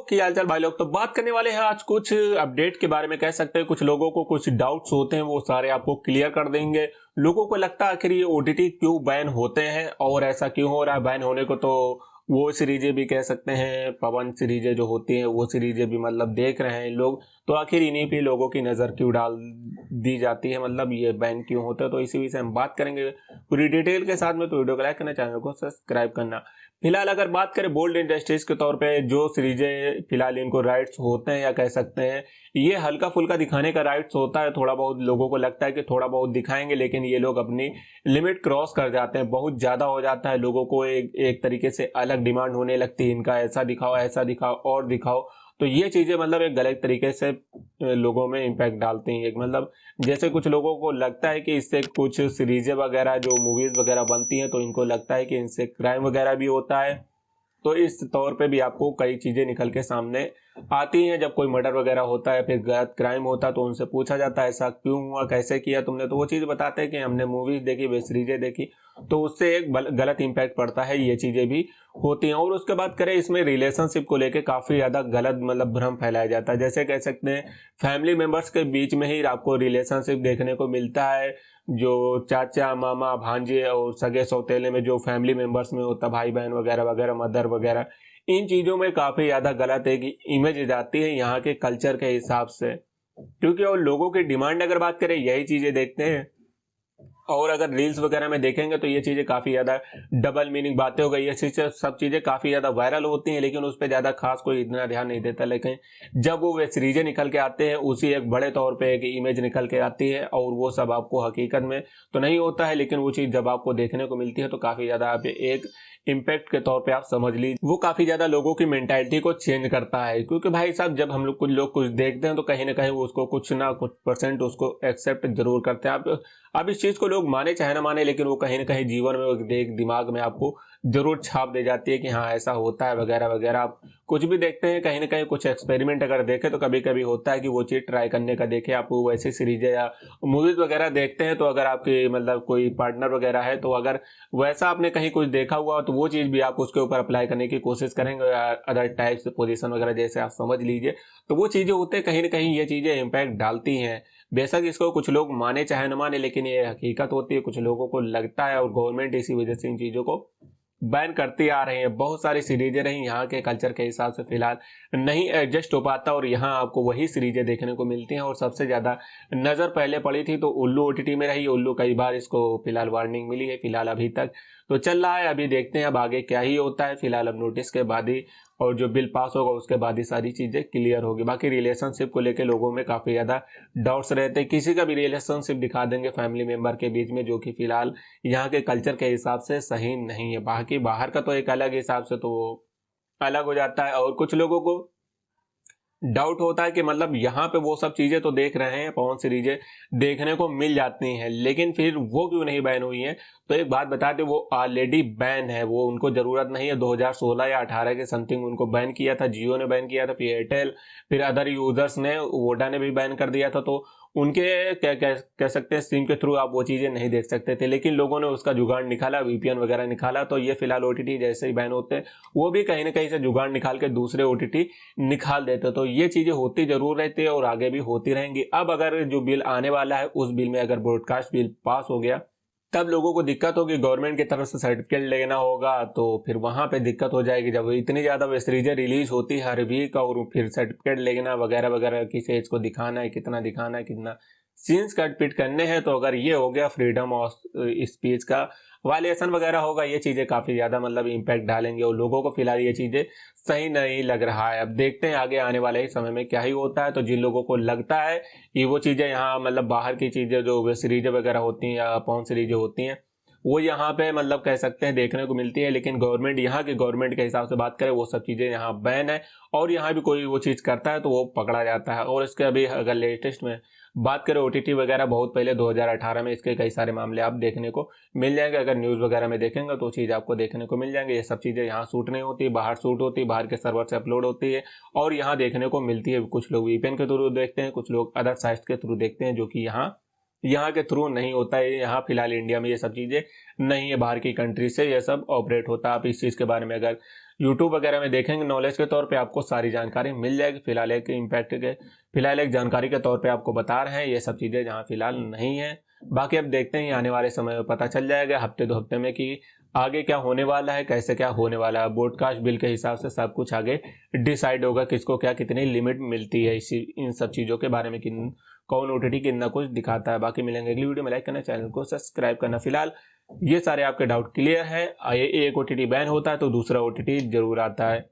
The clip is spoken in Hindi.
क्या हालचाल भाई लोग। तो बात करने वाले हैं आज कुछ अपडेट के बारे में। कह सकते हैं कुछ लोगों को कुछ डाउट्स होते हैं, वो सारे आपको क्लियर कर देंगे। लोगों को लगता है आखिर ये ओटीटी क्यों बैन होते हैं और ऐसा क्यों हो रहा है। बैन होने को तो वो सीरीजें भी कह सकते हैं, पवन सीरीजें जो होती हैं वो सीरीजें भी मतलब देख रहे हैं लोग। तो आखिर इन्हीं पे लोगों की नज़र क्यों डाल दी जाती है, मतलब ये बैन क्यों होता है, तो इसी विषय हम बात करेंगे पूरी डिटेल के साथ में। तो वीडियो को लाइक करना, चैनल को सब्सक्राइब करना। फिलहाल अगर बात करें बोल्ड इंडस्ट्रीज के तौर पे जो सीरीजें फिलहाल इनको राइट्स होते हैं या कह सकते हैं ये हल्का फुल्का दिखाने का राइट्स होता है। थोड़ा बहुत लोगों को लगता है कि थोड़ा बहुत दिखाएंगे, लेकिन ये लोग अपनी लिमिट क्रॉस कर जाते हैं। बहुत ज़्यादा हो जाता है, लोगों को एक तरीके से अलग डिमांड होने लगती है, इनका ऐसा दिखाओ और दिखाओ। तो ये चीज़ें मतलब एक गलत तरीके से लोगों में इम्पैक्ट डालती हैं। एक मतलब जैसे कुछ लोगों को लगता है कि इससे कुछ सीरीजें वगैरह जो मूवीज़ वगैरह बनती हैं तो इनको लगता है कि इनसे क्राइम वगैरह भी होता है। तो इस तौर पे भी आपको कई चीज़ें निकल के सामने आती हैं। जब कोई मर्डर वगैरह होता है, फिर गलत क्राइम होता है, तो उनसे पूछा जाता है ऐसा क्यों हुआ, कैसे किया तुमने, तो वो चीज़ बताते हैं कि हमने मूवीज़ देखी, वेब सीरीजें देखी। तो उससे एक गलत इम्पैक्ट पड़ता है, ये चीज़ें भी होती हैं। और उसके बाद करें इसमें रिलेशनशिप को लेके काफ़ी ज़्यादा गलत मतलब भ्रम फैलाया जाता है। जैसे कह सकते हैं फैमिली मेम्बर्स के बीच में ही आपको रिलेशनशिप देखने को मिलता है। जो चाचा मामा भांजे और सगे सौतेले में जो फैमिली मेम्बर्स में होता, भाई बहन वगैरह वगैरह, मदर वगैरह, इन चीज़ों में काफ़ी ज़्यादा गलत है कि इमेज जाती है यहाँ के कल्चर के हिसाब से। क्योंकि और लोगों की डिमांड अगर बात करें यही चीज़ें देखते हैं। और अगर रील्स वगैरह में देखेंगे तो ये चीज़ें काफ़ी ज़्यादा डबल मीनिंग बातें हो गई, ये चीज़ें सब चीज़ें काफ़ी ज़्यादा वायरल होती हैं, लेकिन उस पर ज़्यादा खास कोई इतना ध्यान नहीं देता। लेकिन जब वो वेब सीरीजें निकल के आते हैं उसी एक बड़े तौर पे एक इमेज निकल के आती है और वो सब आपको हकीकत में तो नहीं होता है, लेकिन वो चीज़ जब आपको देखने को मिलती है तो काफ़ी ज़्यादा आप एक इम्पैक्ट के तौर पे आप समझ लीजिए वो काफ़ी ज़्यादा लोगों की मेंटालिटी को चेंज करता है। क्योंकि भाई साहब जब हम लोग कुछ देखते हैं तो कहीं ना कहीं उसको कुछ ना कुछ परसेंट उसको एक्सेप्ट जरूर करते हैं। अब इस चीज़ को लोग माने चाहे ना माने, लेकिन वो कहीं ना कहीं जीवन में एक दिमाग में आपको जरूर छाप दे जाती है कि हाँ ऐसा होता है वगैरह वगैरह। आप कुछ भी देखते हैं कहीं ना कहीं कुछ एक्सपेरिमेंट अगर देखें तो कभी कभी होता है कि वो चीज़ ट्राई करने का देखें। आप वैसी सीरीजें या मूवीज़ वगैरह देखते हैं तो अगर आपकी मतलब कोई पार्टनर वगैरह है तो अगर वैसा आपने कहीं कुछ देखा हुआ तो वो चीज़ भी आप उसके ऊपर अप्लाई करने की कोशिश करेंगे। अदर टाइप्स पोजीशन वगैरह जैसे आप समझ लीजिए, तो वो चीज़ें होते हैं कहीं ना कहीं ये चीज़ें इम्पैक्ट डालती हैं। बेशक इसको कुछ लोग माने चाहे न माने, लेकिन ये हकीकत होती है, कुछ लोगों को लगता है और गवर्नमेंट इसी वजह से इन चीज़ों को बैन करती आ रही है। बहुत सारी सीरीजें रही यहाँ के कल्चर के हिसाब से फिलहाल नहीं एडजस्ट हो पाता और यहाँ आपको वही सीरीजें देखने को मिलती हैं। और सबसे ज़्यादा नज़र पहले पड़ी थी तो उल्लू ओटीटी में रही। उल्लू कई बार इसको फिलहाल वार्निंग मिली है, फिलहाल अभी तक तो चल रहा है। अभी देखते हैं अब आगे क्या ही होता है। फिलहाल अब नोटिस के बाद ही और जो बिल पास होगा उसके बाद ही सारी चीज़ें क्लियर होगी। बाकी रिलेशनशिप को लेकर लोगों में काफ़ी ज़्यादा डाउट्स रहते हैं। किसी का भी रिलेशनशिप दिखा देंगे फैमिली मेम्बर के बीच में, जो कि फिलहाल यहाँ के कल्चर के हिसाब से सही नहीं है। बाकी बाहर का तो एक अलग हिसाब से तो वो अलग हो जाता है। और कुछ लोगों को डाउट होता है कि मतलब यहाँ पे वो सब चीज़ें तो देख रहे हैं, पवन सीरीजें देखने को मिल जाती हैं, लेकिन फिर वो क्यों नहीं बैन हुई हैं। तो एक बात बता दें, वो ऑलरेडी बैन है, वो उनको ज़रूरत नहीं है। 2016 या 18 के समथिंग उनको बैन किया था, जियो ने बैन किया था, फिर एयरटेल, फिर अदर यूज़र्स ने, वोडा ने भी बैन कर दिया था। तो उनके क्या कह सकते हैं सिम के थ्रू आप वो चीज़ें नहीं देख सकते थे, लेकिन लोगों ने उसका जुगाड़ निकाला, वीपीएन वगैरह निकाला। तो ये फिलहाल ओटीटी जैसे ही बैन होते हैं वो भी कहीं ना कहीं से जुगाड़ निकाल के दूसरे ओटीटी निकाल देते। तो ये चीज़ें होती जरूर रहती है और आगे भी होती रहेंगी। अब अगर जो बिल आने वाला है उस बिल में अगर ब्रॉडकास्ट बिल पास हो गया तब लोगों को दिक्कत होगी, गवर्नमेंट की तरफ से सर्टिफिकेट लेना होगा तो फिर वहां पे दिक्कत हो जाएगी। जब इतनी ज़्यादा वेब सीरीजें रिलीज होती है हर वीक और फिर सर्टिफिकेट लेना वगैरह वगैरह, किस एज को दिखाना है, कितना दिखाना है, कितना सीन्स कट पिट करने हैं, तो अगर ये हो गया फ्रीडम ऑफ स्पीच का वायलेशन वगैरह होगा, ये चीज़ें काफ़ी ज़्यादा मतलब इम्पैक्ट डालेंगे और लोगों को फिलहाल ये चीज़ें सही नहीं लग रहा है। अब देखते हैं आगे आने वाले ही समय में क्या ही होता है। तो जिन लोगों को लगता है कि वो चीज़ें यहाँ मतलब बाहर की चीज़ें जो वेब सीरीजें वगैरह होती हैं या पॉर्न सीरीजें होती हैं वो यहाँ पे मतलब कह सकते हैं देखने को मिलती है, लेकिन गवर्नमेंट यहाँ की गवर्नमेंट के हिसाब से बात करें वो सब चीज़ें यहाँ बैन है। और यहाँ भी कोई वो चीज़ करता है तो वो पकड़ा जाता है। और इसके अभी अगर लेटेस्ट में बात करें ओटीटी वगैरह, बहुत पहले 2018 में इसके कई सारे मामले आप देखने को मिल जाएंगे। अगर न्यूज़ वगैरह में देखेंगे तो चीज़ आपको देखने को मिल जाएंगे। ये सब चीज़ें यहाँ शूट नहीं होती, बाहर शूट होती है, बाहर के सर्वर से अपलोड होती है और यहाँ देखने को मिलती है। कुछ लोग वीपीएन के थ्रू देखते हैं, कुछ लोग अदर साइट्स के थ्रू देखते हैं, जो कि यहाँ के थ्रू नहीं होता है। यहाँ फिलहाल इंडिया में ये सब चीज़ें नहीं है, बाहर की कंट्री से ये सब ऑपरेट होता है। आप इस चीज़ के बारे में अगर यूट्यूब वगैरह में देखेंगे नॉलेज के तौर पे आपको सारी जानकारी मिल जाएगी। फिलहाल एक जानकारी के तौर पे आपको बता रहे हैं, ये सब चीज़ें जहाँ फिलहाल नहीं है। बाकी अब देखते हैं आने वाले समय में पता चल जाएगा हफ्ते 2 हफ्ते में कि आगे क्या होने वाला है, कैसे क्या होने वाला है। ब्रॉडकास्ट बिल के हिसाब से सब कुछ आगे डिसाइड होगा, किसको क्या कितनी लिमिट मिलती है इन सब चीज़ों के बारे में, कि कौन ओटीटी कितना कुछ दिखाता है। बाकी मिलेंगे अगली वीडियो में, लाइक करना, चैनल को सब्सक्राइब करना। फिलहाल ये सारे आपके डाउट क्लियर है। एक ओटीटी बैन होता है तो दूसरा ओटीटी जरूर आता है।